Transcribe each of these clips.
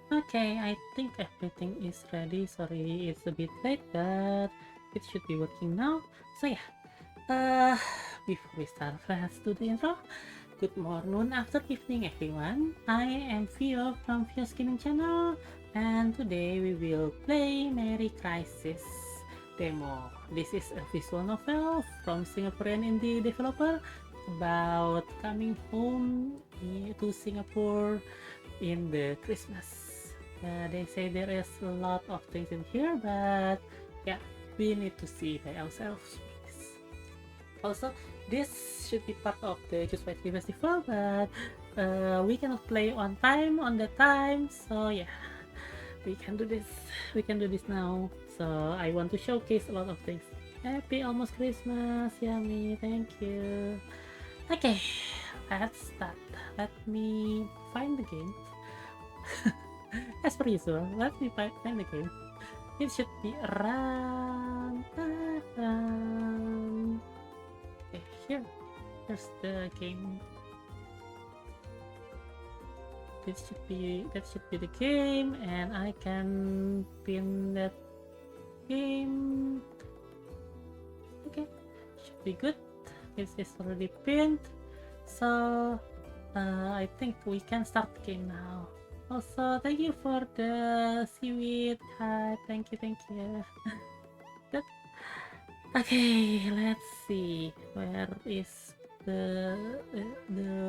Okay, I think everything is ready. Sorry, it's a bit late, but it should be working now. So yeah, uh, before we start, let's do the intro. Good morning, after evening, everyone. I am Vio from Vio's Gaming Channel, and today we will play Merry Crisis demo. This is a visual novel from Singaporean Indie Developer about coming home to Singapore in the Christmas. They say there is a lot of things in here, but yeah, we need to see by ourselves. Also, this should be part of the Choose Wisely Festival, but we cannot play on time on the time, so yeah, we can do this. We can do this now. So I want to showcase a lot of things. Happy almost Christmas, yummy, thank you. Okay, let's start. Let me find the game. As per usual, let me find the game. It should be around. Okay, here's the game. That should be the game, and I can pin that game. Okay, should be good. This is already pinned, so I think we can start the game now. Also, thank you for the seaweed. Hi, thank you. Good. Okay, let's see. Where is the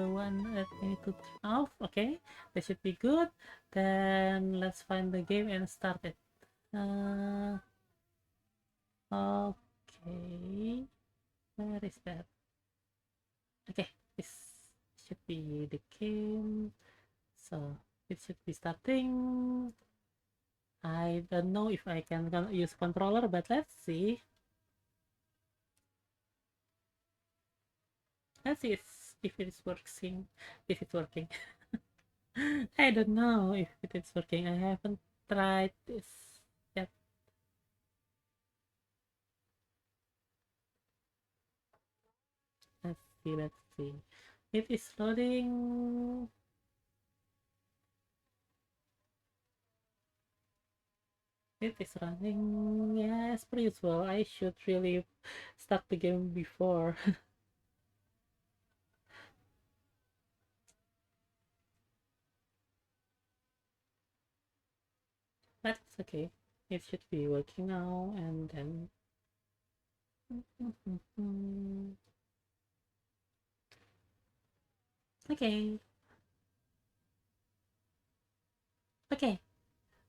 one that I need to turn off? Okay, that should be good. Then let's find the game and start it. Okay, where is that? Okay, this should be the game. So it should be starting. I don't know if I can use controller, but let's see. Let's see if it is working. If it's working. I don't know if it is working. I haven't tried this yet. Let's see. It is loading. It is running. Yes, per usual. I should really start the game before. But it's okay. It should be working now, and then okay. Okay.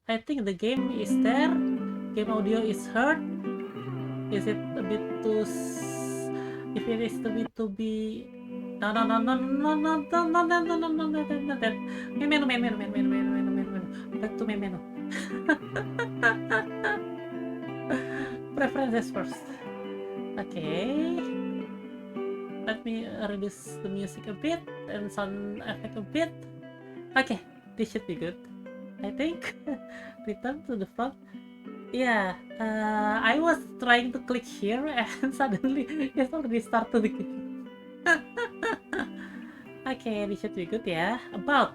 I think the game is there. Game audio is heard. Is it a bit too if it is a bit to be no no no no no no no no no no no no no no that menu back to main menu. Preferences first. Okay, let me reduce the music a bit and sound effect a bit. Okay, this should be good, I think. Return to the front. Yeah, I was trying to click here and suddenly it already started the game. Okay, this should be good, yeah. About.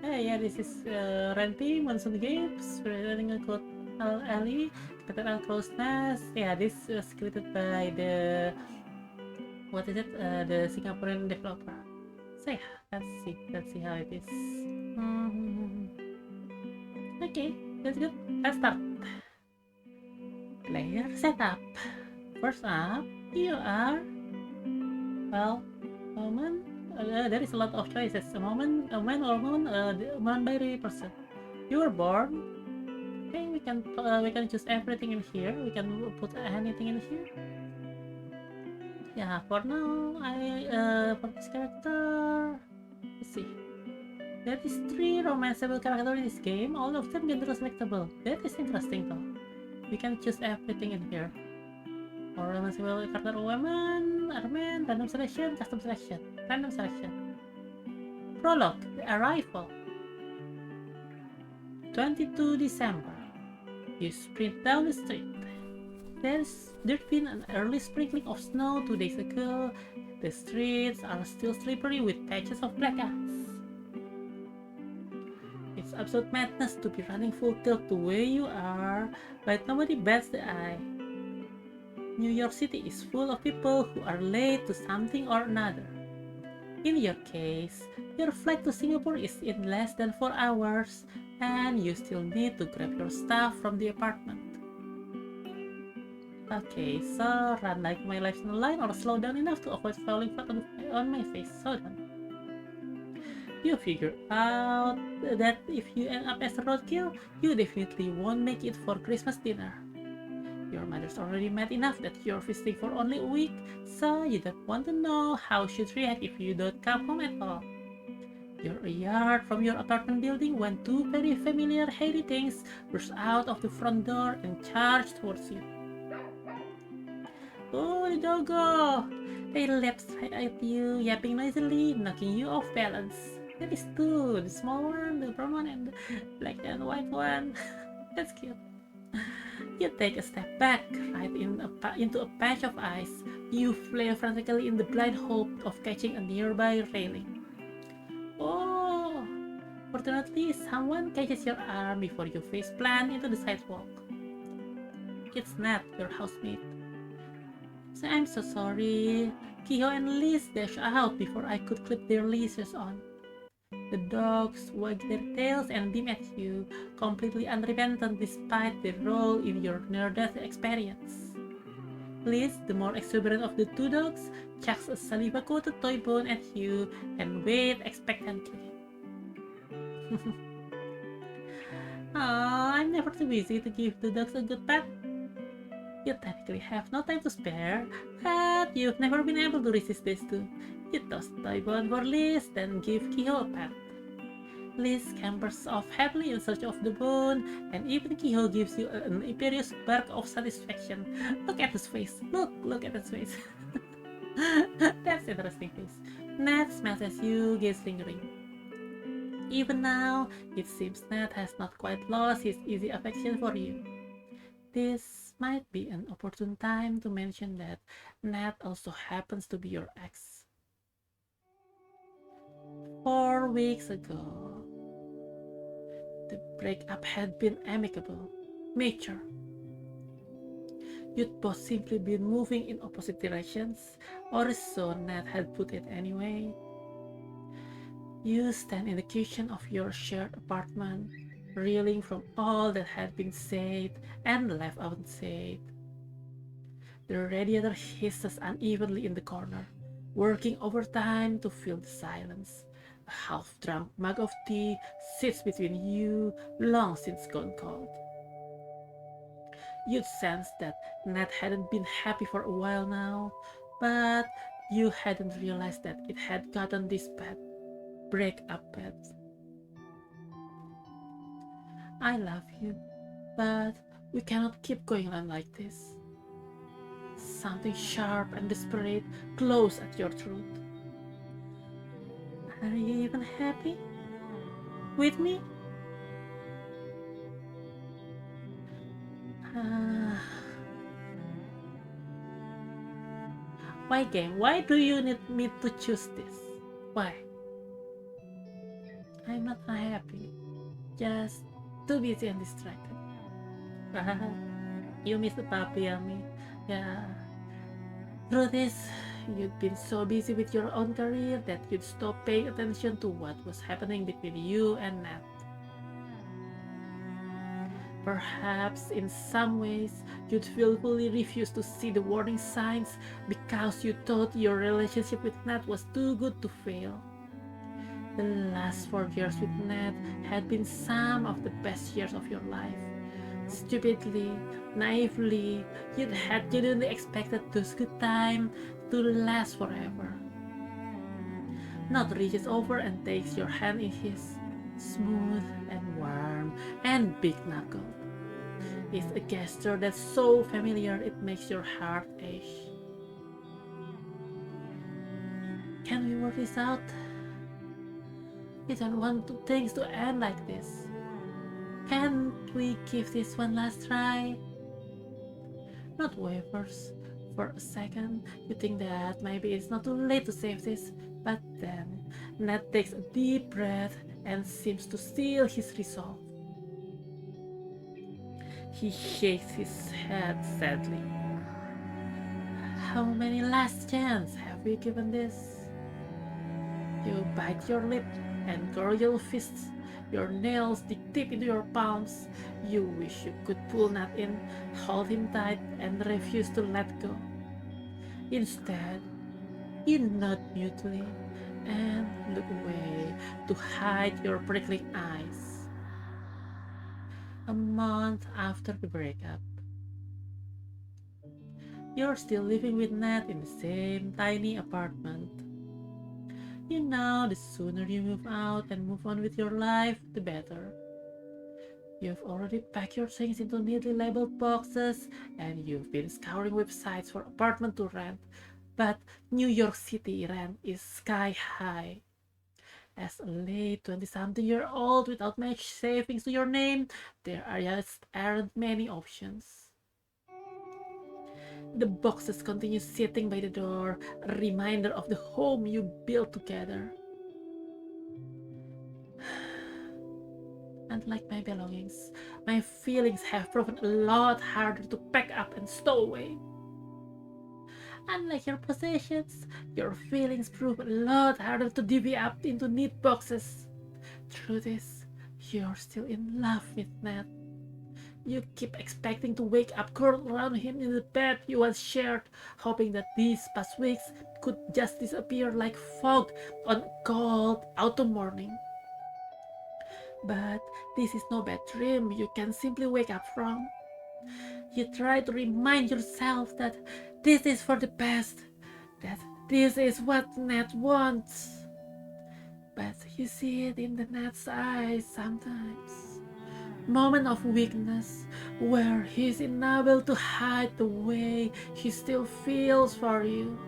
Yeah, this is Renty, Monsoon Games, running a code alley, created on Crow's Nest. Yeah, this was created by the, what is it? The Singaporean developer. So yeah, let's see how it is. Okay, that's good. Let's start. Player setup. First up, you are, well, woman. There is a lot of choices. A man or woman, non-binary person. You were born. Okay, we can choose everything in here. We can put anything in here. Yeah, for now, for this character, let's see. There is 3 romanceable characters in this game. All of them gender selectable. That is interesting though. We can choose everything in here. For romanceable character, woman, or man, random selection, custom selection, random selection. Prologue: The Arrival. 22 December. You sprint down the street. There's been an early sprinkling of snow 2 days ago. The streets are still slippery with patches of black ice. It's absolute madness to be running full tilt the way you are, but nobody bats the eye. New York City is full of people who are late to something or another. In your case, your flight to Singapore is in less than 4 hours, and you still need to grab your stuff from the apartment. Okay, so run like my life's on the line or slow down enough to avoid falling flat on my face. So done. You figure out that if you end up as a roadkill, you definitely won't make it for Christmas dinner. Your mother's already mad enough that you're visiting for only a week, so you don't want to know how she'd react if you don't come home at all. You're a yard from your apartment building when two very familiar hairy things burst out of the front door and charge towards you. Oh, the doggo! They leapt right at you, yapping noisily, knocking you off balance. That is two, the small one, the brown one, and the black and white one. That's cute. You take a step back, right into a patch of ice. You flail frantically in the blind hope of catching a nearby railing. Oh! Fortunately, someone catches your arm before you face plant into the sidewalk. It's Nat, your housemate. So I'm so sorry. Kiho and Liz dash out before I could clip their leashes on. The dogs wag their tails and beam at you, completely unrepentant despite their role in your near-death experience. Liz, the more exuberant of the two dogs, chucks a saliva-coated toy bone at you and waits expectantly. I'm never too busy to give the dogs a good pet. You technically have no time to spare, but you've never been able to resist this too. You toss the toy bone for Liz, then give Kiho a pat. Liz scampers off happily in search of the bone, and even Kiho gives you an imperious bark of satisfaction. Look at his face. Look at his face. That's interesting face. Nat smiles at you, gaze lingering. Even now, it seems Nat has not quite lost his easy affection for you. This might be an opportune time to mention that Nat also happens to be your ex. 4 weeks ago, the breakup had been amicable, mature. You'd both simply been moving in opposite directions, or so Nat had put it anyway. You stand in the kitchen of your shared apartment, reeling from all that had been said and left unsaid. The radiator hisses unevenly in the corner, working overtime to fill the silence. A half-drunk mug of tea sits between you, long since gone cold. You'd sensed that Nat hadn't been happy for a while now, but you hadn't realized that it had gotten this bad. Breakup bad. I love you, but we cannot keep going on like this. Something sharp and desperate claws at your throat. Are you even happy with me? Why, game? Why do you need me to choose this? Why? I'm not unhappy, just too busy and distracted. You miss the puppy, Yummy. Yeah. Truth is, you'd been so busy with your own career that you'd stopped paying attention to what was happening between you and Nat. Perhaps in some ways you'd willfully refuse to see the warning signs because you thought your relationship with Nat was too good to fail. The last 4 years with Nat had been some of the best years of your life. Stupidly, naively, you had genuinely expected those good times to last forever. Nat reaches over and takes your hand in his, smooth and warm and big knuckled. It's a gesture that's so familiar it makes your heart ache. Can we work this out? We don't want things to end like this. Can't we give this one last try? Not wavers. For a second, you think that maybe it's not too late to save this, but then Nat takes a deep breath and seems to seal his resolve. He shakes his head sadly. How many last chances have we given this? You bite your lip and curl your fists. Your nails dig deep into your palms. You wish you could pull Nat in, hold him tight, and refuse to let go. Instead, you nod mutely and look away to hide your prickling eyes. A month after the breakup, you're still living with Nat in the same tiny apartment. You know the sooner you move out and move on with your life, the better. You've already packed your things into neatly labeled boxes and you've been scouring websites for apartment to rent, but New York City rent is sky high. As a late 20-something-year-old without much savings to your name, there just aren't many options. The boxes continue sitting by the door, a reminder of the home you built together. Unlike my belongings, my feelings have proven a lot harder to pack up and stow away. Unlike your possessions, your feelings prove a lot harder to divvy up into neat boxes. Truth is, you're still in love with Nat. You keep expecting to wake up curled around him in the bed you once shared, hoping that these past weeks could just disappear like fog on a cold autumn morning. But this is no bad dream you can simply wake up from. You try to remind yourself that this is for the best, that this is what Nat wants. But you see it in the Nat's eyes sometimes. Moment of weakness where he's unable to hide the way he still feels for you.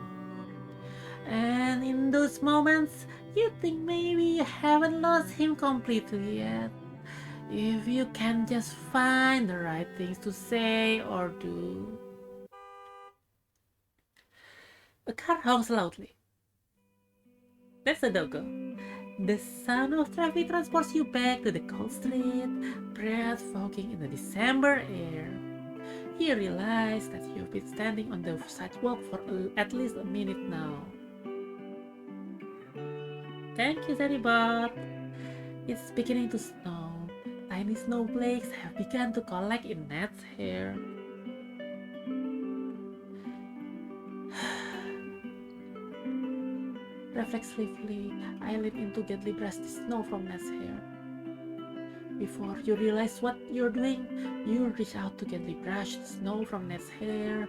And in those moments, you think maybe you haven't lost him completely yet. If you can just find the right things to say or do. A car honks loudly. That's a doggo. The sound of traffic transports you back to the cold street, breath fogging in the December air. You realize that you've been standing on the sidewalk for at least a minute now. Thank you, Zedibot. It's beginning to snow. Tiny snowflakes have begun to collect in Nat's hair. Reflexively, I lean in to gently brush the snow from Nat's hair. Before you realize what you're doing, you reach out to gently brush the snow from Nat's hair,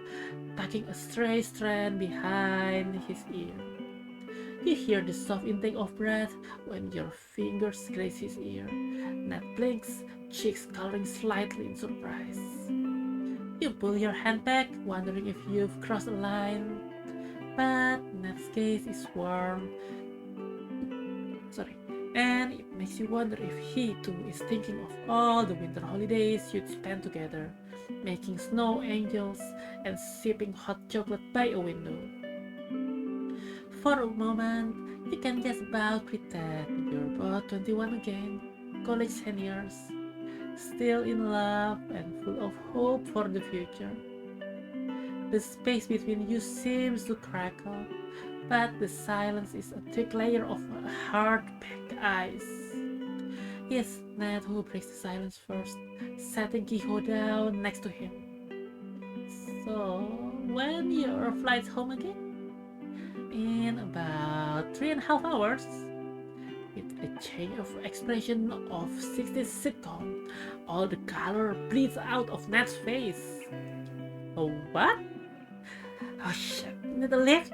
tucking a stray strand behind his ear. You hear the soft intake of breath when your fingers graze his ear. Nat blinks, cheeks coloring slightly in surprise. You pull your hand back, wondering if you've crossed a line. But Nat's gaze is warm. And it makes you wonder if he too is thinking of all the winter holidays you'd spend together, making snow angels and sipping hot chocolate by a window. For a moment, you can just about pretend you're both 21 again, college seniors, still in love and full of hope for the future. The space between you seems to crackle, but the silence is a thick layer of hard-packed ice. It's Nat who breaks the silence first, setting Kiho down next to him. So, when your flight's home again? In about 3.5 hours. With a change of expression of 60s sitcom, all the color bleeds out of Nat's face. Oh, what? Oh shit, need a lift?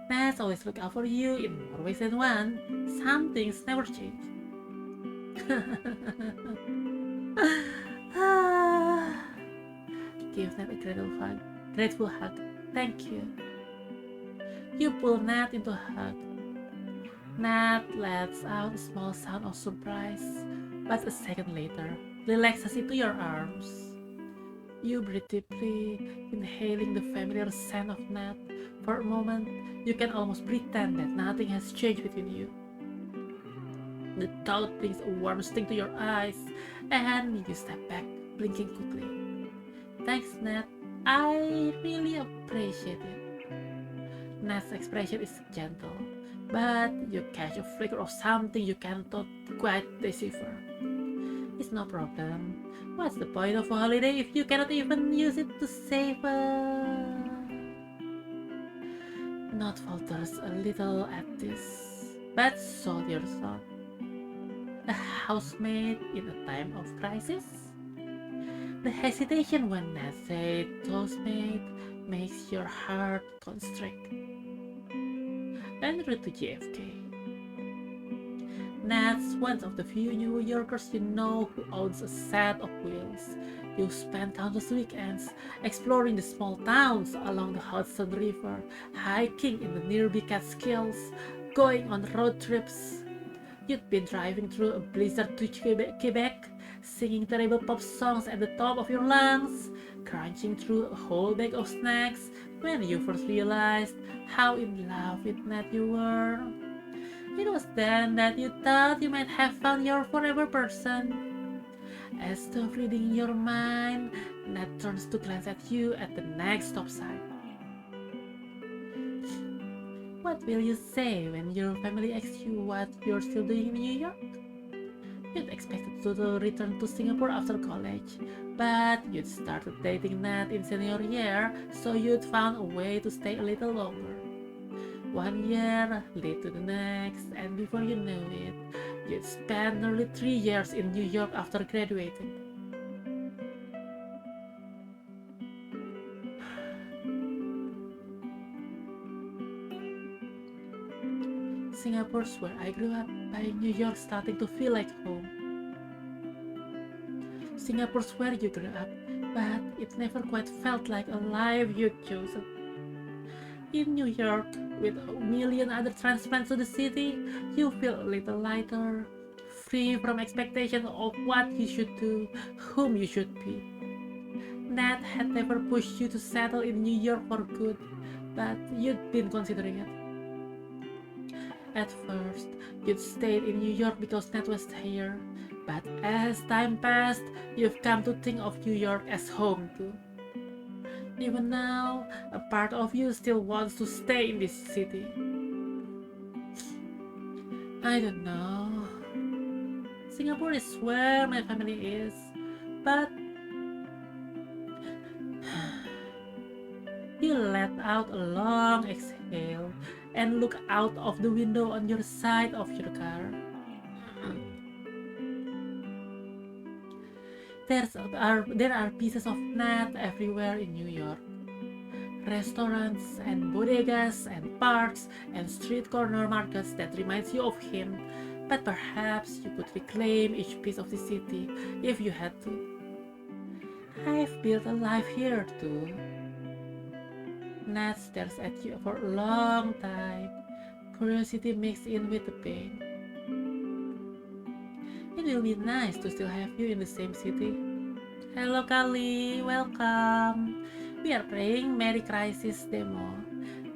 Nats always look out for you in more ways than one. Some things never change. Give Nat a grateful hug. Thank you. You pull Nat into a hug. Nat lets out a small sound of surprise, but a second later, relaxes into your arms. You breathe deeply, inhaling the familiar scent of Nat. For a moment, you can almost pretend that nothing has changed between you. The thought brings a warm sting to your eyes, and you step back, blinking quickly. Thanks, Nat. I really appreciate it. Nat's expression is gentle, but you catch a flicker of something you cannot quite decipher. It's no problem. What's the point of a holiday if you cannot even use it to save a... Nat falters a little at this, but soldiers on. A housemaid in a time of crisis? The hesitation when Nat said housemaid makes your heart constrict. En route to JFK. Nat's one of the few New Yorkers you know who owns a set of wheels. You spend countless weekends exploring the small towns along the Hudson River, hiking in the nearby Catskills, going on road trips. You'd been driving through a blizzard to Quebec, singing terrible pop songs at the top of your lungs, crunching through a whole bag of snacks when you first realized how in love with Nat you were. It was then that you thought you might have found your forever person. As though reading your mind, Nat turns to glance at you at the next stop sign. What will you say when your family asks you what you're still doing in New York? You'd expected to return to Singapore after college, but you'd started dating Nat in senior year, so you'd found a way to stay a little longer. 1 year led to the next, and before you knew it, you'd spent nearly 3 years in New York after graduating. Singapore's where I grew up, by New York starting to feel like home. Singapore's where you grew up, but it never quite felt like a life you'd chosen. In New York, with a million other transplants to the city, you feel a little lighter, free from expectation of what you should do, whom you should be. Nat had never pushed you to settle in New York for good, but you'd been considering it. At first, you'd stayed in New York because Nat was here, but as time passed, you've come to think of New York as home too. Even now, a part of you still wants to stay in this city. I don't know. Singapore is where my family is, but you let out a long exhale and look out of the window on your side of your car. There are pieces of Nat everywhere in New York. Restaurants and bodegas and parks and street corner markets that reminds you of him, but perhaps you could reclaim each piece of the city if you had to. I've built a life here too. Nat stares at you for a long time, curiosity mixed in with the pain. It will be nice to still have you in the same city. Hello Kali, welcome. We are playing Merry Crisis demo.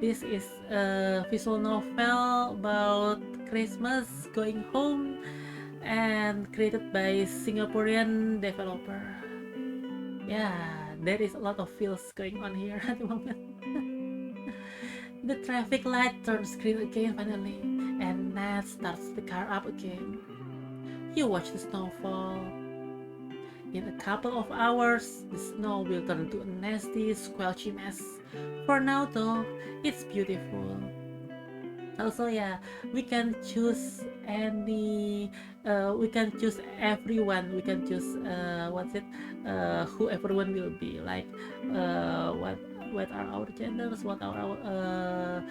This is a visual novel about Christmas, going home, and created by Singaporean Developer. Yeah, there is a lot of feels going on here at the moment. The traffic light turns green again finally, and Nat starts the car up again. You watch the snow fall. In a couple of hours, the snow will turn to a nasty, squelchy mess. For now though, it's beautiful. Also, yeah, we can choose any, we can choose everyone, we can choose, who everyone will be, like, what are our genders, what are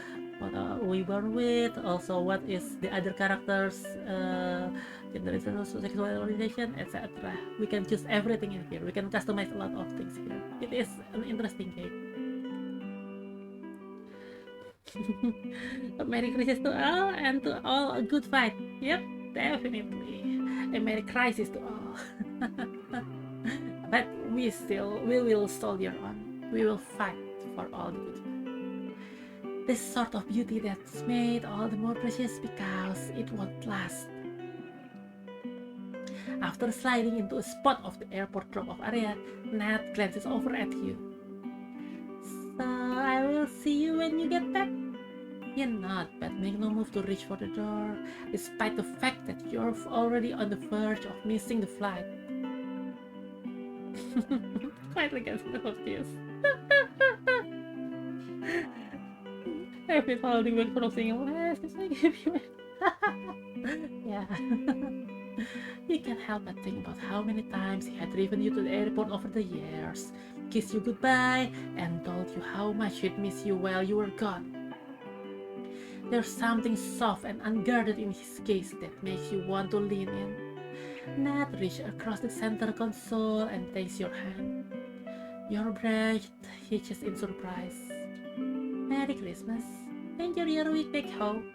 we born with, also what is the other characters, gender, sexual orientation, etc. We can choose everything in here, we can customize a lot of things here. It is an interesting game. A Merry Crisis to all, and to all a good fight. Yep, definitely. A Merry Crisis to all. But we will soldier on. We will fight for all the good fight. This sort of beauty that's made all the more precious because it won't last. After sliding into a spot of the airport drop-off area, Nat glances over at you. So, I will see you when you get back? You nod, but make no move to reach for the door, despite the fact that you're already on the verge of missing the flight. Quite like a obvious. I've been holding back from saying, yeah. You can't help but think about how many times he had driven you to the airport over the years, kissed you goodbye, and told you how much he'd miss you while you were gone. There's something soft and unguarded in his gaze that makes you want to lean in. Nat reaches across the center console and takes your hand. Your breath hitches in surprise. Merry Christmas. Enjoy your week back home.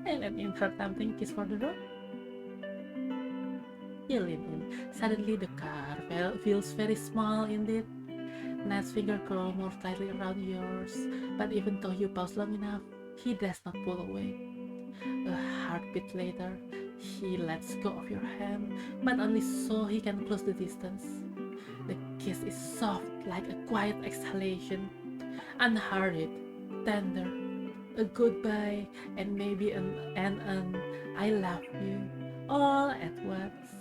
I let in for something, kiss for the door. You lean in. Suddenly the car feels very small indeed. Nat's finger curls more tightly around yours, but even though you pause long enough, he does not pull away. A heartbeat later, he lets go of your hand, but only so he can close the distance. The kiss is soft like a quiet exhalation, unhurried, tender, a goodbye, and maybe an I love you, all at once.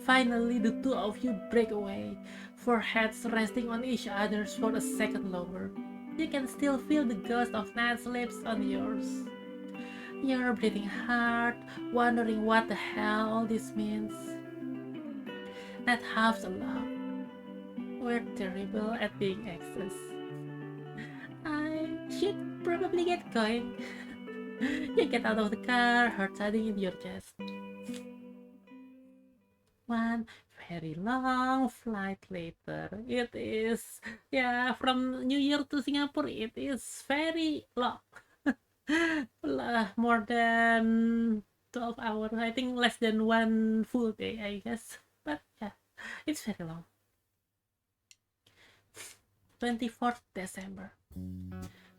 Finally, the two of you break away, foreheads resting on each other's for a second longer. You can still feel the ghost of Nat's lips on yours. You're breathing hard, wondering what the hell all this means. Nat halves a laugh. We're terrible at being exes. I should probably get going. You get out of the car, heart thudding in your chest. One very long flight later. It is, yeah, from New Year to Singapore, it is very long. More than 12 hours. I think less than one full day, I guess. But yeah, it's very long. 24th December.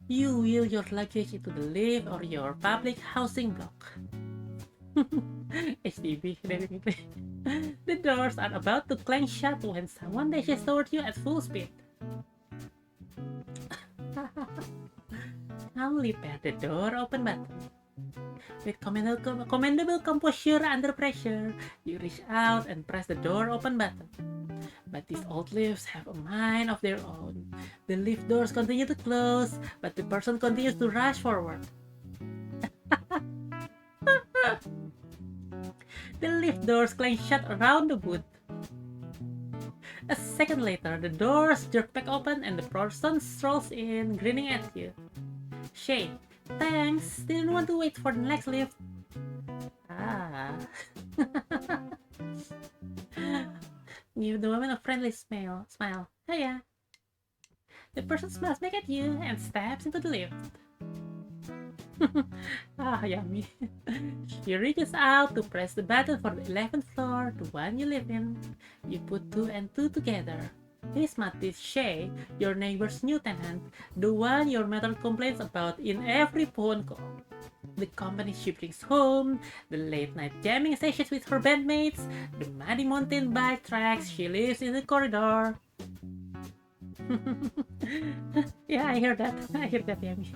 You wheel your luggage into the lift or your public housing block. HDB, definitely. The doors are about to clank shut when someone dashes toward you at full speed. Calmly pat the door open button. With commendable composure under pressure, you reach out and press the door open button. But these old lifts have a mind of their own. The lift doors continue to close, but the person continues to rush forward. The lift doors clang shut around the booth. A second later, the doors jerk back open and the person strolls in, grinning at you. Shay, thanks. Didn't want to wait for the next lift. Ah. Give the woman a friendly smile. Hiya. The person smiles back at you and steps into the lift. Ah, yummy. She reaches out to press the button for the 11th floor, the one you live in. You put 2 and 2 together. This must be Shay, your neighbor's new tenant, the one your mother complains about in every phone call. The company she brings home, the late-night jamming sessions with her bandmates, the muddy mountain bike tracks she leaves in the corridor. Yeah, I hear that, Yami.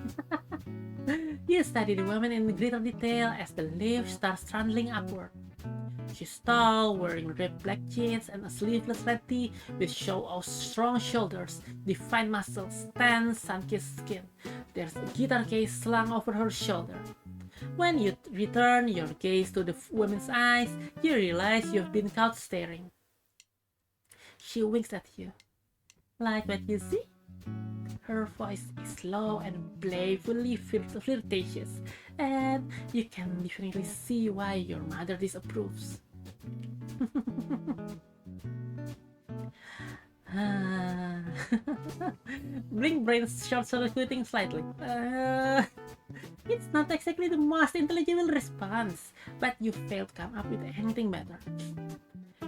You study the woman in greater detail as the lift starts trundling upward. She's tall, wearing ripped black jeans and a sleeveless red tee with show of strong shoulders, defined muscles, tan, sun-kissed skin. There's a guitar case slung over her shoulder. When you return your gaze to the woman's eyes, you realize you've been caught staring. She winks at you. Like what you see? Her voice is low and playfully flirtatious, and you can definitely see why your mother disapproves. Blink brains short-circuiting slightly. It's not exactly the most intelligible response, but you failed to come up with anything better.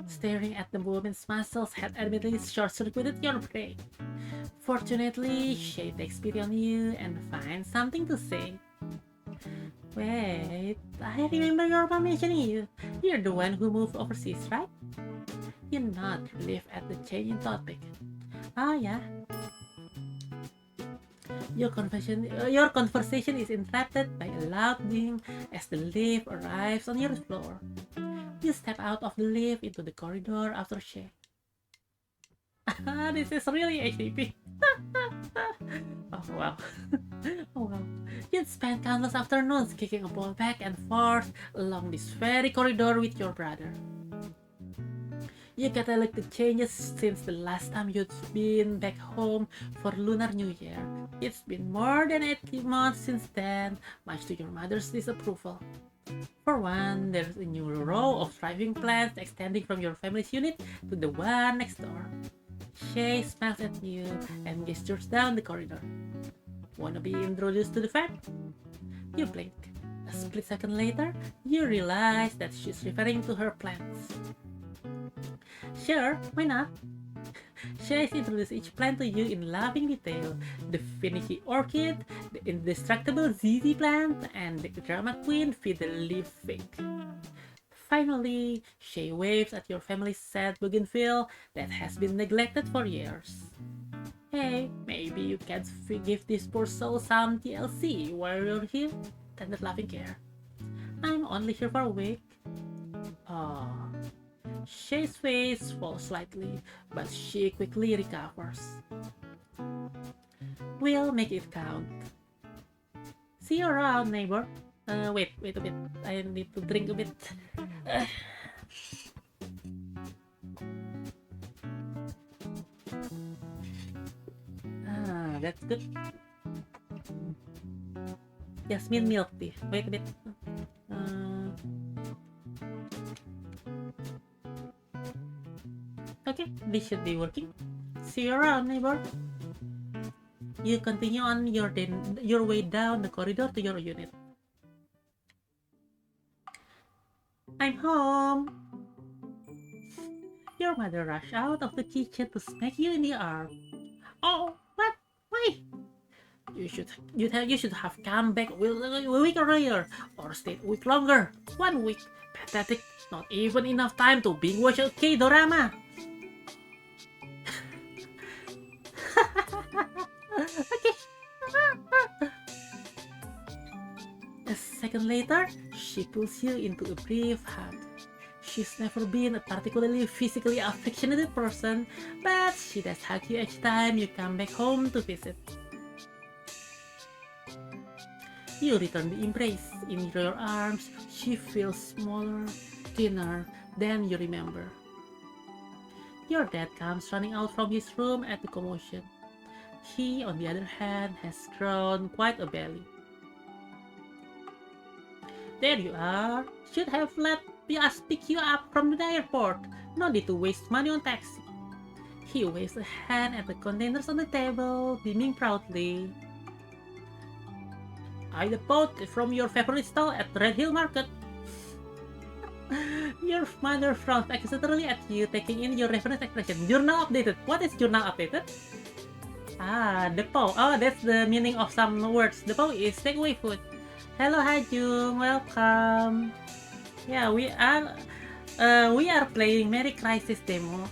Staring at the woman's muscles had admittedly short-circuited your brain. Fortunately, Shay takes pity on you and finds something to say. Wait, I remember your mom mentioning you. You're the one who moved overseas, right? You nod, relief at the change in topic. Oh yeah. Your conversation is interrupted by a loud ding as the lift arrives on your floor. You step out of the lift into the corridor after Shay. This is really HDP. Oh wow. Oh wow. You'd spend countless afternoons kicking a ball back and forth along this very corridor with your brother. You gotta look the changes since the last time you'd been back home for Lunar New Year. It's been more than 8 months since then, much to your mother's disapproval. For one, there's a new row of thriving plants extending from your family's unit to the one next door. Shay smiles at you and gestures down the corridor. Wanna be introduced to the fam? You blink. A split second later, you realize that she's referring to her plants. Sure, why not? Shay introduces each plant to you in loving detail. The finicky orchid, the indestructible ZZ plant, and the drama queen fiddle-leaf fig. Finally, Shay waves at your family's sad bougainville that has been neglected for years. Hey, maybe you can give this poor soul some TLC while you're here? Tender laughing care. I'm only here for a week. Oh. Shay's face falls slightly, but she quickly recovers. We'll make it count. See you around, neighbor. Wait a bit. I need to drink a bit. That's good. Jasmine milk tea. Wait a bit. Okay, this should be working. See you around, neighbor. You continue on your way down the corridor to your unit. I'm home. Your mother rushed out of the kitchen to smack you in the arm. Oh, what? Why? You should have come back a week earlier, or stayed a week longer. 1 week. Pathetic. Not even enough time to binge watch a K-drama. Okay. A second later, she pulls you into a brief hug. She's never been a particularly physically affectionate person, but she does hug you each time you come back home to visit. You return the embrace. In your arms, she feels smaller, thinner than you remember. Your dad comes running out from his room at the commotion. He, on the other hand, has grown quite a belly. There you are. Should have let us pick you up from the airport. No need to waste money on taxi. He waves a hand at the containers on the table, beaming proudly. I bought from your favorite stall at Red Hill Market. Your mother frowns accusatory at you, taking in your reference expression. Journal updated. What is journal updated? Depo. Oh, that's the meaning of some words. Depo is takeaway food. Hello, Hajung. Welcome. Yeah, we are playing Merry Crisis demo.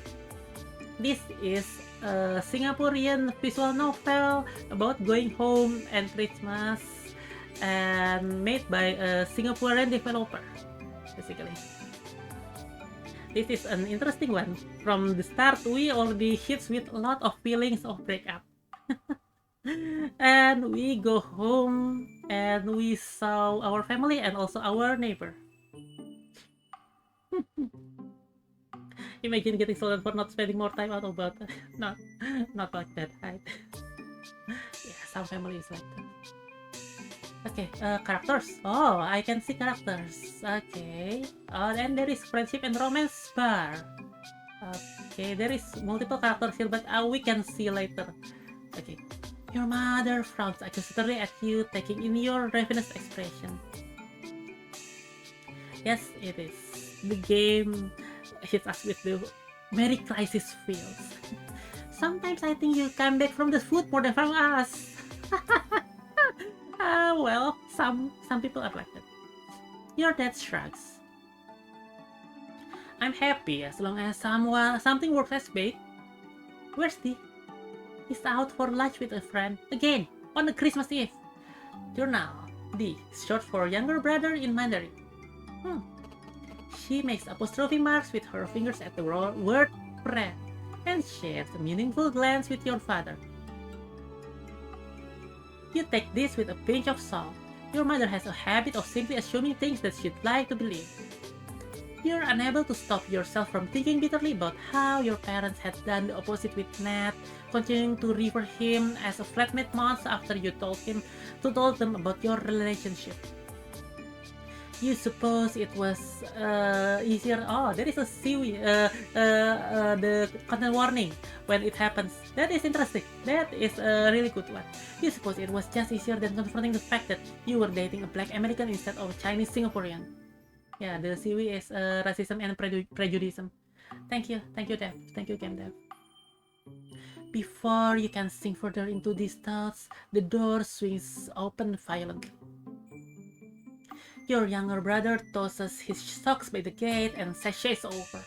This is a Singaporean visual novel about going home and Christmas, and made by a Singaporean developer, basically. This is an interesting one. From the start, we already hit with a lot of feelings of breakup. And we go home and we saw our family and also our neighbor. Imagine getting stolen for not spending more time out about not like that, right? Yeah, some families like that. Okay, characters. Oh, I can see characters. Okay. Oh, then there is friendship and romance bar. Okay, there is multiple characters here, but we can see later. Okay. Your mother frowns accusatory at you, taking in your ravenous expression. Yes, it is. The game hits us with the Merry Crisis feels. Sometimes I think you come back from the food more than from us. Well, some people are like that. Your dad shrugs. I'm happy as long as something works as bait. Where's D? He's out for lunch with a friend again on a Christmas Eve. Journal. D, short for younger brother in Mandarin. Hmm. She makes apostrophe marks with her fingers at the word friend and shares a meaningful glance with your father. You take this with a pinch of salt. Your mother has a habit of simply assuming things that she'd like to believe. You're unable to stop yourself from thinking bitterly about how your parents had done the opposite with Nat, continuing to refer him as a flatmate months after you told them about your relationship. You suppose it was easier. Oh, there is a seaweed. The content warning when it happens. That is interesting. That is a really good one. You suppose it was just easier than confronting the fact that you were dating a black American instead of a Chinese Singaporean. Yeah, the seaweed is racism and prejudice. Thank you, Dev. Thank you, Game Dev. Before you can sink further into these thoughts, the door swings open violently. Your younger brother tosses his socks by the gate and sashays over.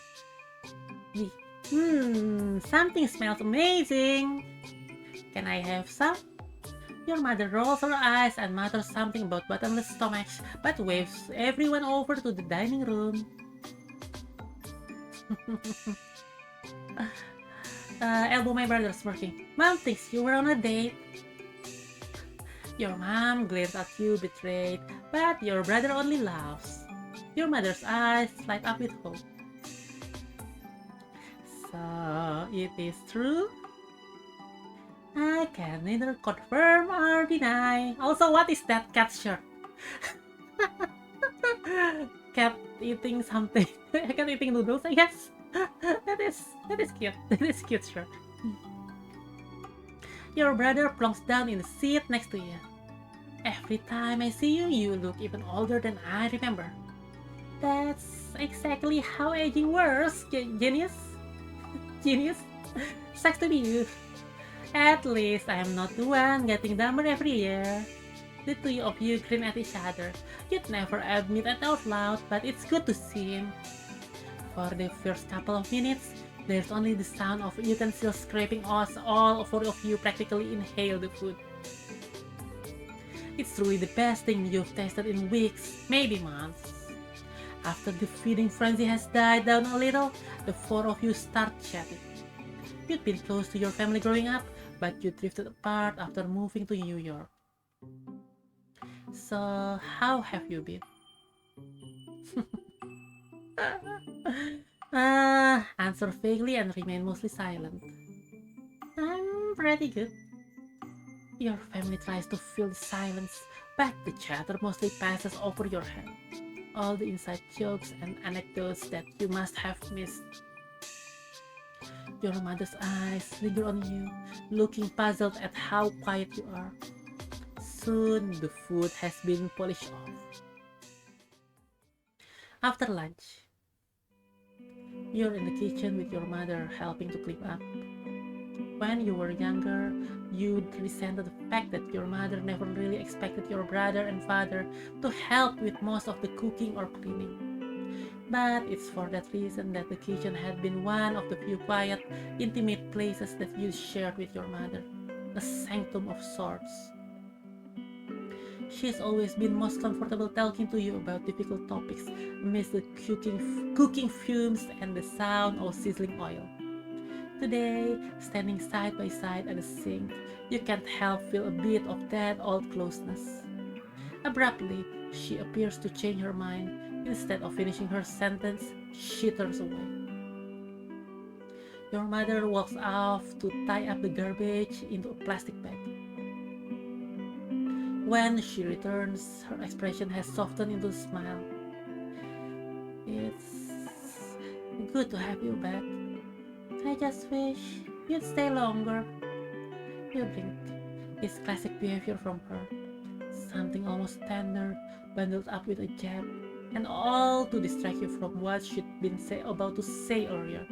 Something smells amazing. Can I have some? Your mother rolls her eyes and mutters something about bottomless stomachs, but waves everyone over to the dining room. Elbow my brother smirking. Mom thinks you were on a date. Your mom glares at you betrayed, but your brother only laughs. Your mother's eyes light up with hope. So, it is true? I can neither confirm or deny. Also, what is that cat shirt? Cat eating something. Cat eating noodles, I guess. That is cute. That is cute shirt. Your brother plunks down in the seat next to you. Every time I see you, you look even older than I remember. That's exactly how aging works, genius. Genius. Sucks to be you. At least I am not the one getting dumber every year. The two of you grin at each other. You'd never admit it out loud, but it's good to see him. For the first couple of minutes, there's only the sound of utensils scraping as all four of you practically inhale the food. It's truly the best thing you've tasted in weeks, maybe months. After the feeding frenzy has died down a little, the four of you start chatting. You'd been close to your family growing up, but you drifted apart after moving to New York. So, how have you been? Answer vaguely and remain mostly silent. I'm pretty good. Your family tries to fill the silence, but the chatter mostly passes over your head. All the inside jokes and anecdotes that you must have missed. Your mother's eyes linger on you, looking puzzled at how quiet you are. Soon the food has been polished off. After lunch, you're in the kitchen with your mother helping to clean up. When you were younger, you resented the fact that your mother never really expected your brother and father to help with most of the cooking or cleaning. But it's for that reason that the kitchen had been one of the few quiet, intimate places that you shared with your mother, a sanctum of sorts. She's always been most comfortable talking to you about difficult topics amidst the cooking fumes and the sound of sizzling oil. Today, standing side by side at the sink, you can't help feel a bit of that old closeness. Abruptly, she appears to change her mind. Instead of finishing her sentence, she turns away. Your mother walks off to tie up the garbage into a plastic bag. When she returns, her expression has softened into a smile. It's good to have you back. I just wish you'd stay longer. You blink. It's classic behavior from her. Something almost tender, bundled up with a jab, and all to distract you from what she'd been about to say earlier.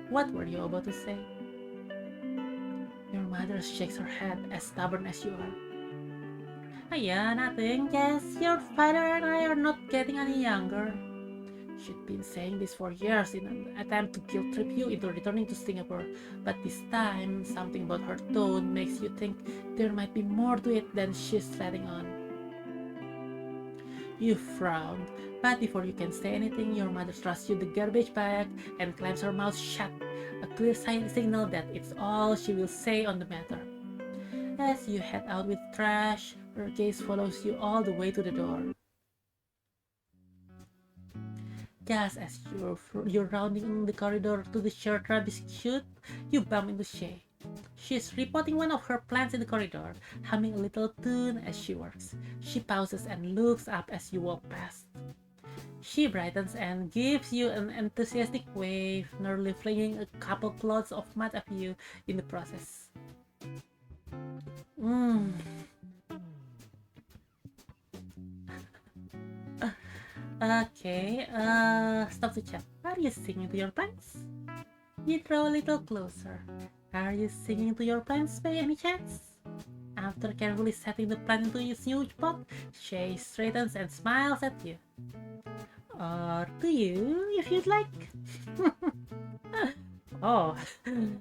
What were you about to say? Your mother shakes her head, as stubborn as you are. Oh yeah, nothing. Yes, your father and I are not getting any younger. She'd been saying this for years in an attempt to guilt trip you into returning to Singapore, but this time, something about her tone makes you think there might be more to it than she's letting on. You frown, but before you can say anything, your mother thrusts you the garbage bag and clams her mouth shut, a clear signal that it's all she will say on the matter. As you head out with trash, her gaze follows you all the way to the door. Just as you're rounding the corridor to the shared rubbish chute, you bump into Shay. She's repotting one of her plants in the corridor, humming a little tune as she works. She pauses and looks up as you walk past. She brightens and gives you an enthusiastic wave, nearly flinging a couple clods of mud at you in the process. Okay, stop the chat. Are you singing to your plants? You draw a little closer. Are you singing to your plants by any chance? After carefully setting the plant into its new pot, Shay straightens and smiles at you. Or to you, if you'd like. Oh,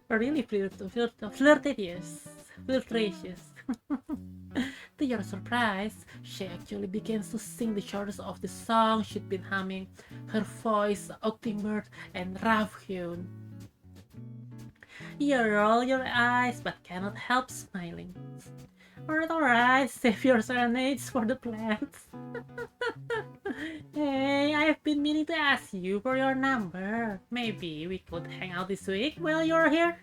really flirtatious. To your surprise, she actually begins to sing the chorus of the song she'd been humming, her voice oak-timbered and rough-hewn. You roll your eyes but cannot help smiling. Alright, save your serenades for the plants. Hey, I've been meaning to ask you for your number. Maybe we could hang out this week while you're here?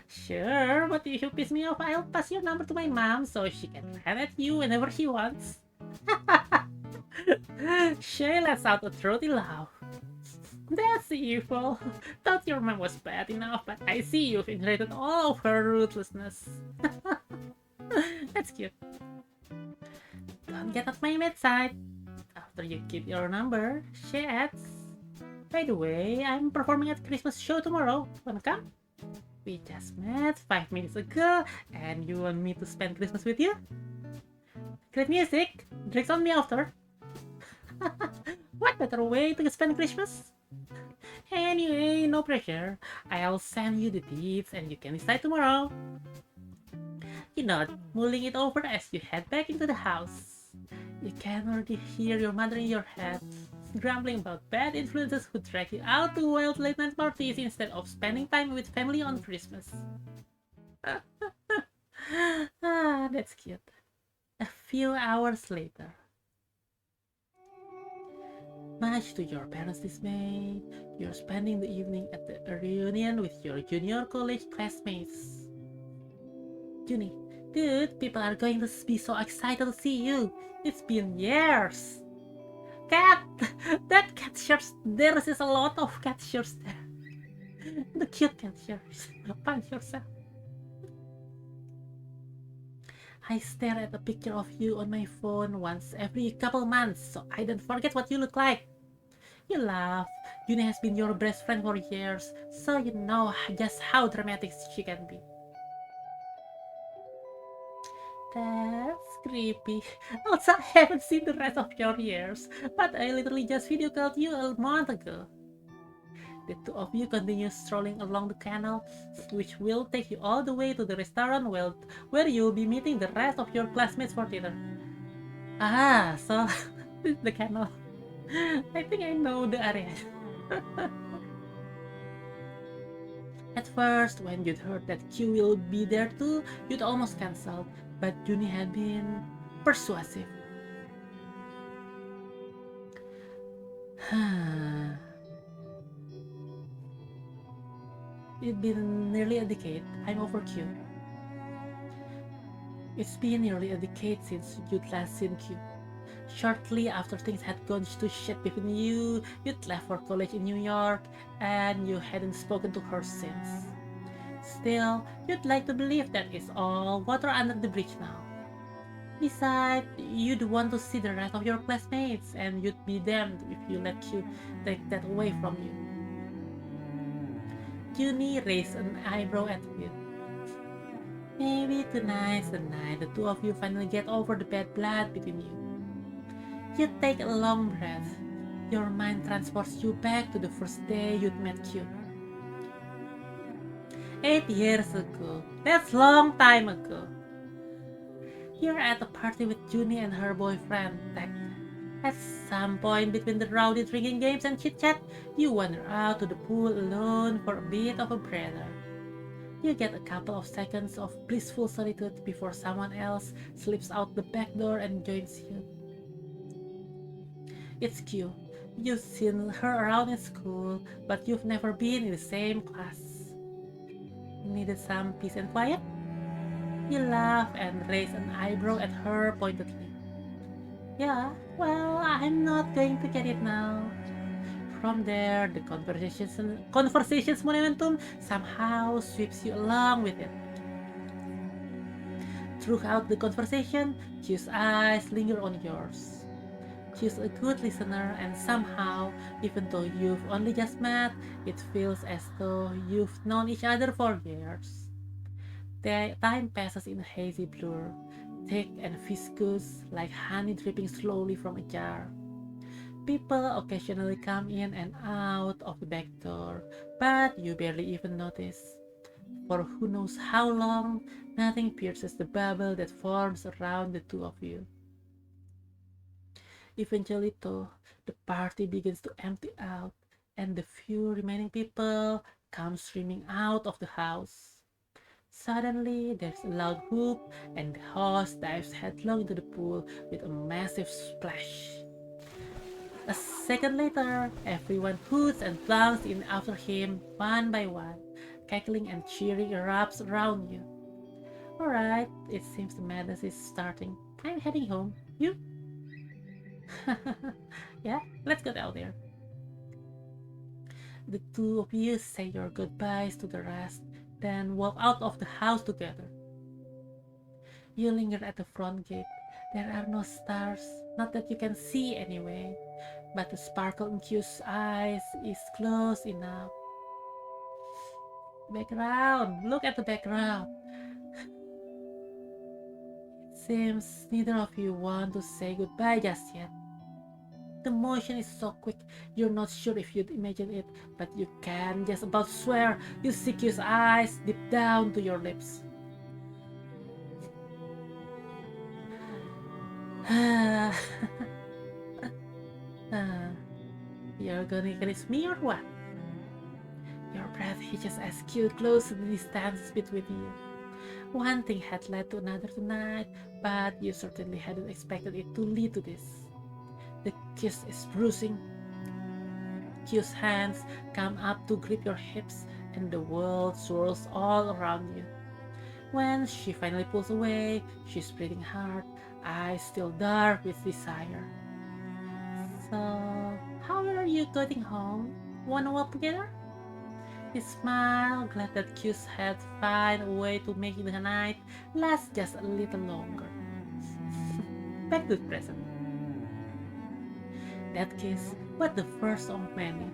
Sure, but if you piss me off, I'll pass your number to my mom so she can rant at you whenever she wants. Shay lets out a throaty laugh. That's evil. Thought your mom was bad enough, but I see you've inherited all of her ruthlessness. That's cute. Don't get off my bedside. After you give your number, she adds, by the way, I'm performing at Christmas show tomorrow. Wanna come? We just met 5 minutes ago, and you want me to spend Christmas with you? Great music! Drinks on me after. What better way to spend Christmas? Anyway, no pressure. I'll send you the deeds and you can decide tomorrow. You nod, mulling it over as you head back into the house. You can already hear your mother in your head, grumbling about bad influences who drag you out to wild late-night parties instead of spending time with family on Christmas. That's cute. A few hours later. Much to your parents' dismay, you're spending the evening at the reunion with your junior college classmates. Junie, dude, people are going to be so excited to see you. It's been years. Cat! That cat shirts. There is a lot of cat shirts there. The cute cat shirts. Punch yourself. I stare at a picture of you on my phone once every couple months so I don't forget what you look like. You laugh. Junie has been your best friend for years, so you know just how dramatic she can be. That's creepy. Also, I haven't seen the rest of your years, but I literally just video called you a month ago. The two of you continue strolling along the canal, which will take you all the way to the restaurant where you'll be meeting the rest of your classmates for dinner. Ah, so this is the canal. I think I know the area. At first, when you'd heard that Q will be there too, you'd almost cancelled, but Junie had been persuasive. It'd been nearly a decade. I'm over Q. It's been nearly a decade since you'd last seen Q. Shortly after things had gone to shit between you, you'd left for college in New York, and you hadn't spoken to her since. Still, you'd like to believe that it's all water under the bridge now. Besides, you'd want to see the rest of your classmates, and you'd be damned if you let Q take that away from you. Junie raised an eyebrow at you. Maybe tonight's the night the two of you finally get over the bad blood between you. You take a long breath. Your mind transports you back to the first day you'd met Q. 8 years ago. That's long time ago. You're at a party with Junie and her boyfriend, Tech. At some point between the rowdy drinking games and chit-chat, you wander out to the pool alone for a bit of a breather. You get a couple of seconds of blissful solitude before someone else slips out the back door and joins you. It's Q. You've seen her around in school, but you've never been in the same class. Needed some peace and quiet? You laugh and raise an eyebrow at her pointedly. Yeah, well, I'm not going to get it now. From there, the conversation's momentum somehow sweeps you along with it. Throughout the conversation, Q's eyes linger on yours. Q's a good listener, and somehow, even though you've only just met, it feels as though you've known each other for years. The time passes in a hazy blur, thick and viscous, like honey dripping slowly from a jar. People occasionally come in and out of the back door, but you barely even notice. For who knows how long, nothing pierces the bubble that forms around the two of you. Eventually, though, the party begins to empty out, and the few remaining people come streaming out of the house. Suddenly, there's a loud whoop, and the host dives headlong into the pool with a massive splash. A second later, everyone hoots and plunges in after him one by one, cackling and cheering erupts around you. Alright, it seems the madness is starting. I'm heading home. You? Yeah, let's get out there. The two of you say your goodbyes to the rest, then walk out of the house together. You linger at the front gate. There are no stars, not that you can see anyway, but the sparkle in Q's eyes is close enough. Background, look at the background. Seems neither of you want to say goodbye just yet. The motion is so quick, you're not sure if you'd imagine it, but you can just about swear you see Q's eyes deep down to your lips. You're gonna kiss me or what? Your breath hitches as Q closes the distance between you. One thing had led to another tonight, but you certainly hadn't expected it to lead to this. The kiss is bruising. Q's hands come up to grip your hips, and the world swirls all around you. When she finally pulls away, she's breathing hard, eyes still dark with desire. So, how are you getting home? Wanna walk together? He smiled, glad that Q's had found a way to make the night last just a little longer. Back to the present. That kiss was the first of many.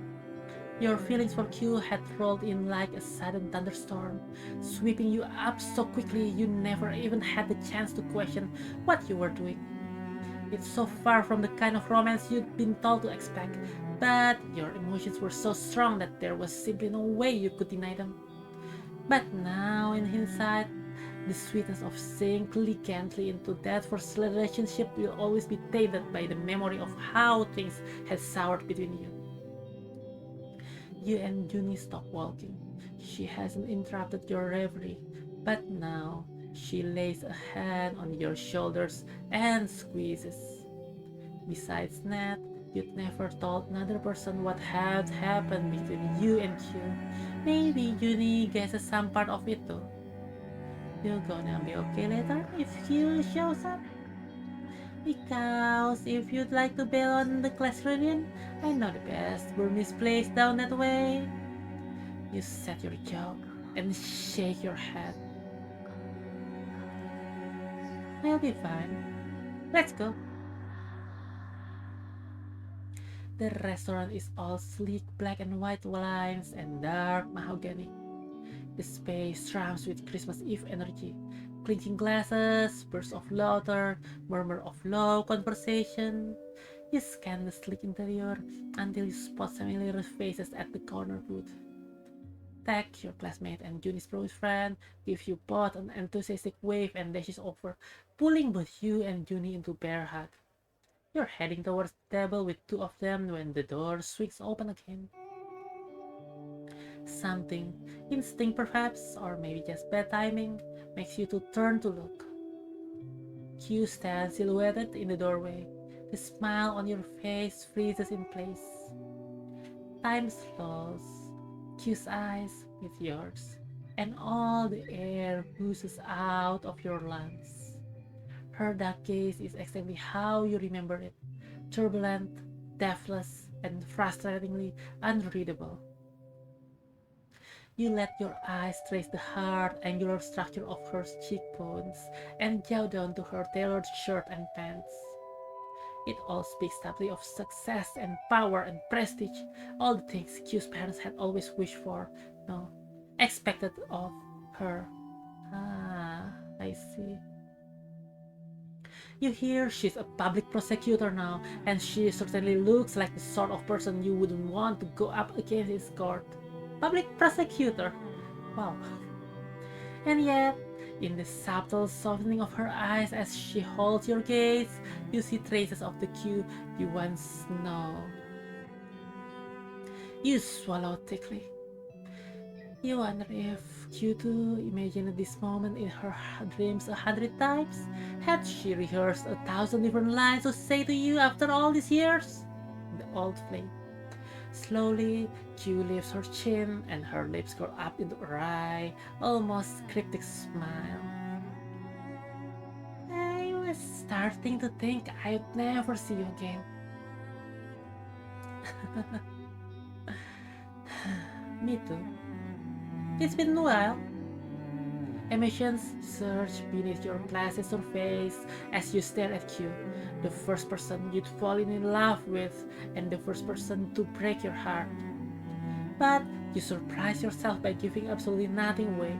Your feelings for Q had rolled in like a sudden thunderstorm, sweeping you up so quickly you never even had the chance to question what you were doing. It's so far from the kind of romance you'd been told to expect, but your emotions were so strong that there was simply no way you could deny them. But now, in hindsight, the sweetness of sinking gently into that first relationship will always be tainted by the memory of how things had soured between you. You and Junie stop walking. She hasn't interrupted your reverie, but now she lays a hand on your shoulders and squeezes. Besides Nat, you'd never told another person what had happened between you and Q. Maybe Junie guesses some part of it too. You're gonna be okay later if Q shows up? Because if you'd like to bail on the class reunion, I know the best Burmese place down that way. You set your jaw and shake your head. I'll be fine. Let's go. The restaurant is all sleek black and white lines and dark mahogany. The space thrums with Christmas Eve energy. Clinking glasses, bursts of laughter, murmur of low conversation. You scan the sleek interior until you spot familiar faces at the corner booth. Tech, your classmate and Juni's boyfriend, give you both an enthusiastic wave and dashes over, pulling both you and Juni into bear hug. You're heading towards the table with two of them when the door swings open again. Something, instinct perhaps, or maybe just bad timing, makes you to turn to look. Q stands silhouetted in the doorway. The smile on your face freezes in place. Time slows. Q's eyes meet yours, and all the air oozes out of your lungs. Her dark gaze is exactly how you remember it: turbulent, deathless, and frustratingly unreadable. You let your eyes trace the hard, angular structure of her cheekbones and jaw down to her tailored shirt and pants. It all speaks doubly of success and power and prestige, all the things Q's parents had always wished for, no, expected of her. Ah, I see. You hear she's a public prosecutor now, and she certainly looks like the sort of person you wouldn't want to go up against in court. Public prosecutor. Wow. And yet, in the subtle softening of her eyes as she holds your gaze, you see traces of the Q you once know. You swallow thickly. You wonder if Q2 imagined this moment in her dreams 100 times? Had she rehearsed 1,000 different lines to say to you after all these years? The old flame. Slowly, Q lifts her chin and her lips curl up into a wry, almost cryptic smile. I was starting to think I'd never see you again. Me too. It's been a while. Emotions surge beneath your glassy surface as you stare at Q, the first person you'd fallen in love with and the first person to break your heart. But you surprise yourself by giving absolutely nothing away.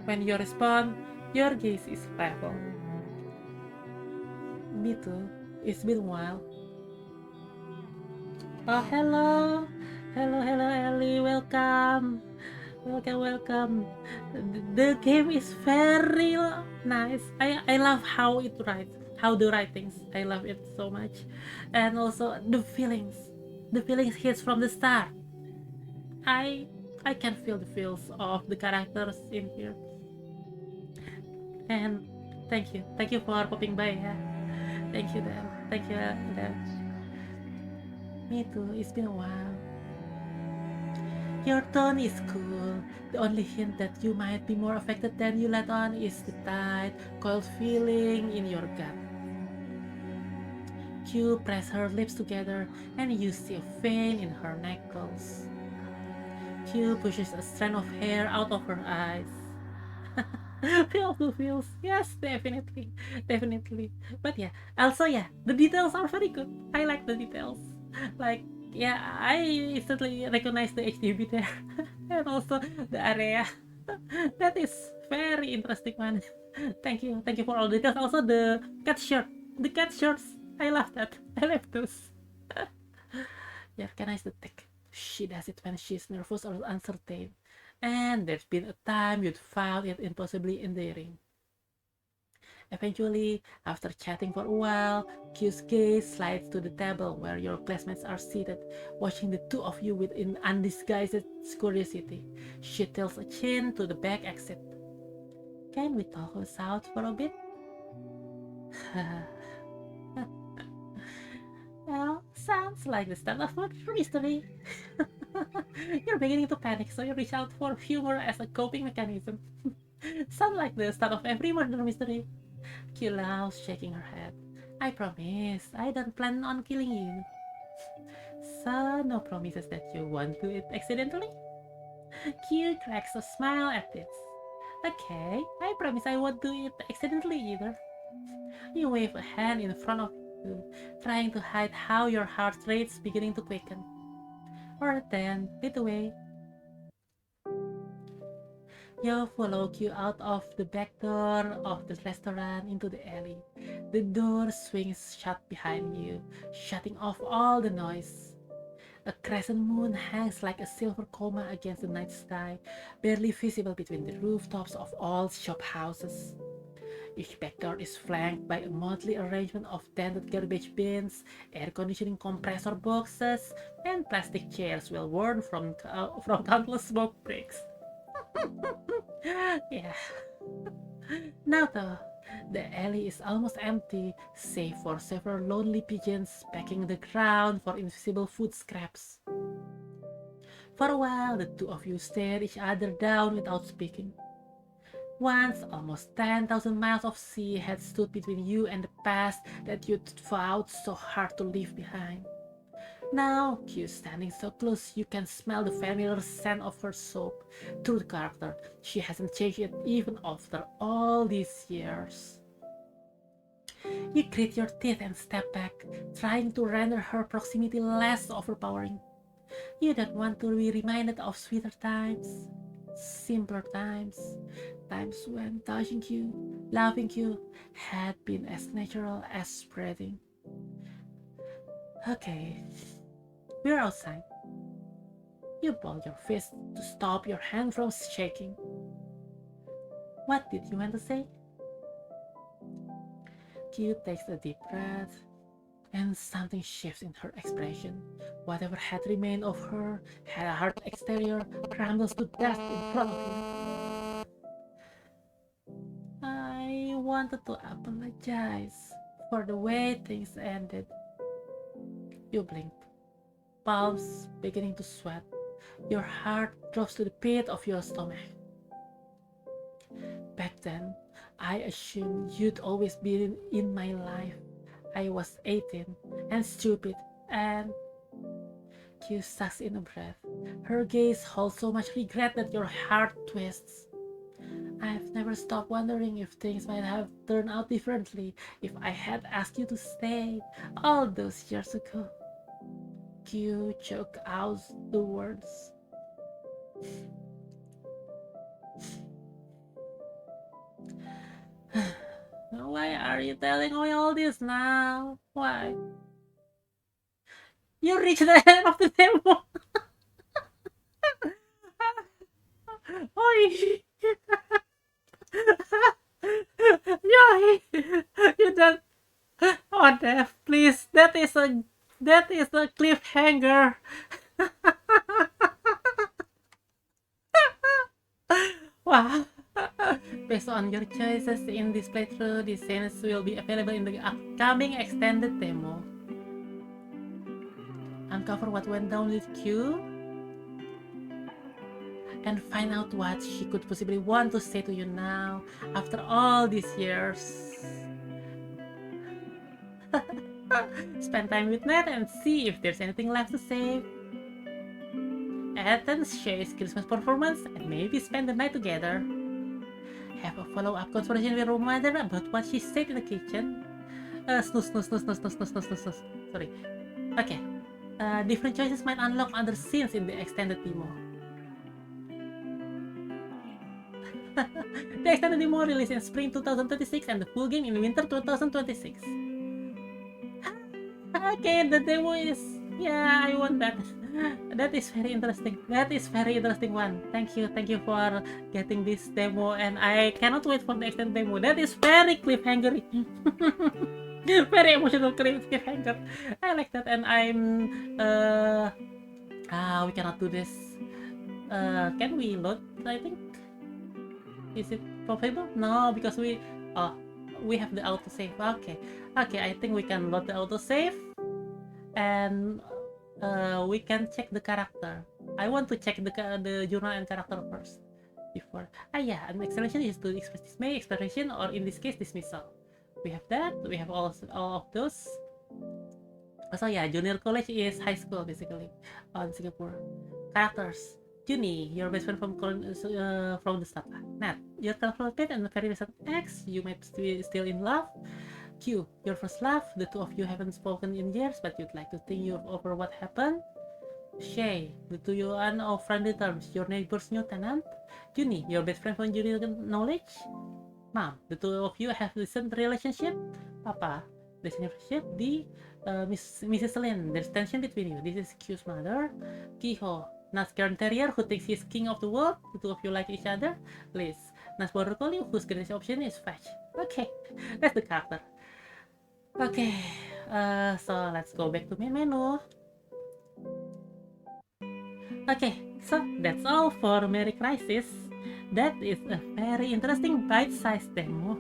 When you respond, your gaze is level. Me too. It's been a while. Oh, hello. Hello, Ellie. Welcome. Welcome. The game is very nice. I love how it writes, how the writings. I love it so much, and also the feelings. The feelings hits from the start. I I can feel the feels of the characters in here. And thank you for popping by. Yeah. Thank you, Dan. Me too. It's been a while. Your tone is cool. The only hint that you might be more affected than you let on is the tight, cold feeling in your gut. Q presses her lips together and you see a vein in her knuckles. Q pushes a strand of hair out of her eyes. Feel the feels. Yes, definitely. Definitely. But yeah, also yeah, the details are very good. I like the details. Like, yeah, I instantly recognize the HDB there. And also the area. That is very interesting one. Thank you for all the details. Also the cat shirt. The cat shirts. I love that. I love those. You recognize the tech. She does it when she's nervous or uncertain. And there's been a time you'd found it impossibly endearing. Eventually, after chatting for a while, Q's gaze slides to the table where your classmates are seated, watching the two of you with an undisguised curiosity. She tilts a chin to the back exit. Can we talk us out for a bit? Well, sounds like the start of a mystery. You're beginning to panic, so you reach out for humor as a coping mechanism. Sounds like the start of every murder mystery. Q laughs, shaking her head. I promise, I don't plan on killing you. So, no promises that you won't do it accidentally? Q cracks a smile at this. Okay, I promise I won't do it accidentally either. You wave a hand in front of you, trying to hide how your heart rate's beginning to quicken. Or then, lead the way. You follow Q out of the back door of the restaurant into the alley. The door swings shut behind you, shutting off all the noise. A crescent moon hangs like a silver coma against the night sky, barely visible between the rooftops of all shop houses. Each back door is flanked by a motley arrangement of dented garbage bins, air conditioning compressor boxes, and plastic chairs well worn from countless smoke breaks. Yeah. Now though, the alley is almost empty, save for several lonely pigeons pecking the ground for invisible food scraps. For a while, the two of you stare each other down without speaking. Once, almost 10,000 miles of sea had stood between you and the past that you'd vowed so hard to leave behind. Now, Q standing so close you can smell the familiar scent of her soap. True character, she hasn't changed it even after all these years. You grit your teeth and step back, trying to render her proximity less overpowering. You don't want to be reminded of sweeter times, simpler times, times when touching you, loving you, had been as natural as breathing. Okay, we're outside. You ball your fist to stop your hand from shaking. What did you want to say? Q takes a deep breath, and something shifts in her expression. Whatever had remained of her had a hard exterior crumbles to dust in front of you. I wanted to apologize for the way things ended. You blink, palms beginning to sweat. Your heart drops to the pit of your stomach. Back then, I assumed you'd always been in my life. I was 18 and stupid, and Q sucks in a breath. Her gaze holds so much regret that your heart twists. I've never stopped wondering if things might have turned out differently if I had asked you to stay all those years ago. Q choked out the words. Why are you telling me all this now? Why? You reached the end of the demo. Oi! Yoy! You don't. Oh, Dev, please. That is a cliffhanger. Wow. Based on your choices in this playthrough, the scenes will be available in the upcoming extended demo. Uncover what went down with Q and find out what she could possibly want to say to you now after all these years. Spend time with Ned and see if there's anything left to say. Attend Shay's Christmas performance and maybe spend the night together. Have a follow-up conversation with your mother about what she said in the kitchen. Snooze. Sorry. Okay. Different choices might unlock other scenes in the extended demo. The extended demo released in spring 2026 and the full game in winter 2026. Okay, the demo is... Yeah, I want that. That is very interesting. That is very interesting one. Thank you for getting this demo, and I cannot wait for the extended demo. That is very cliffhanger. Very emotional cliffhanger. I like that, and we cannot do this. Can we load? I think. Is it possible? No, because we have the autosave. Okay, I think we can load the autosave, and we can check the character. I want to check the journal and character first before. Yeah, an acceleration is to express dismay, exploration, or in this case dismissal. We have that. We have all of those. Also, yeah, junior college is high school basically on Singapore. Characters: Juni, your best friend from the start. Nat, You're confronted and a very recent ex. You might be still in love. Q, your first love. The two of you haven't spoken in years, but you'd like to think over what happened. Shay, the two you are on friendly terms. Your neighbor's new tenant. Juni, your best friend from junior knowledge. Mom, the two of you have recent relationship. Papa, this relationship. D, Mrs. Lin, there's tension between you. This is Q's mother. Kiho, Nascaran Terrier who thinks he's king of the world. The two of you like each other. Liz, Nas Border Collie whose greatest option is fetch. Okay, that's the character. Okay, so let's go back to main menu. Okay, so that's all for Merry Crisis. That is a very interesting bite-sized demo.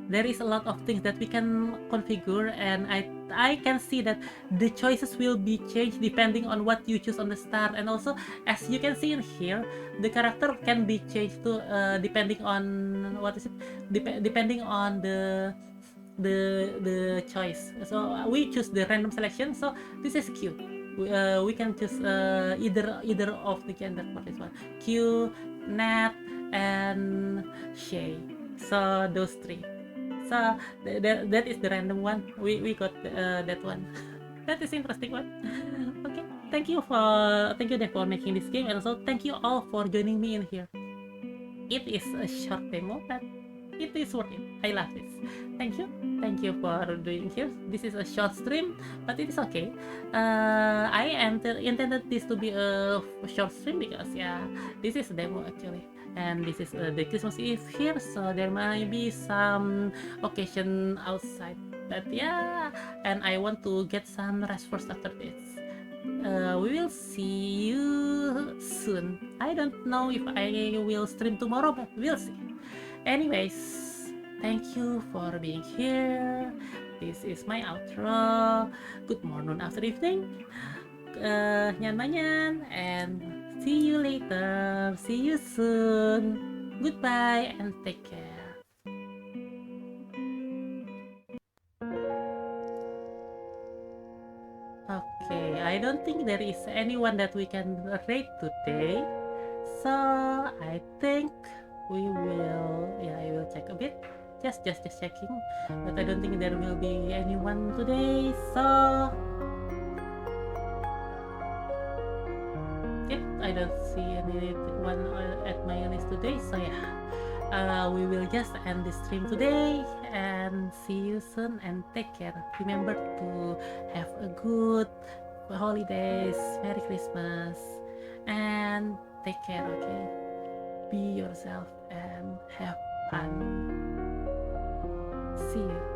There is a lot of things that we can configure, and I can see that the choices will be changed depending on what you choose on the start. And also, as you can see in here, the character can be changed to depending on what is it? Depending on the choice. So we choose the random selection. So this is cute. We can choose either of the gender for this one. Q, Nat, and Shay. So those three. So that is the random one. We got that one. That is interesting one. Okay, thank you Dave for making this game, and also thank you all for joining me in here. It is a short demo, but it is worth it. I love this. Thank you for doing here. This is a short stream, but it is okay. I intended this to be a short stream because yeah, this is a demo actually, and this is the Christmas Eve here, so there might be some occasion outside. But yeah, and I want to get some rest first after this. We will see you soon. I don't know if I will stream tomorrow, but we'll see. Anyways, thank you for being here. This is my outro. Good morning, after evening. Nyan, and see you later. See you soon. Goodbye and take care. Okay, I don't think there is anyone that we can rate today. So I think we will, yeah, I will check a bit. Just checking, but I don't think there will be anyone today. So yeah, I don't see anyone at my list today. So yeah, we will just end the stream today and see you soon and take care. Remember to have a good holidays, Merry Christmas, and take care. Okay, be yourself and have fun. See you.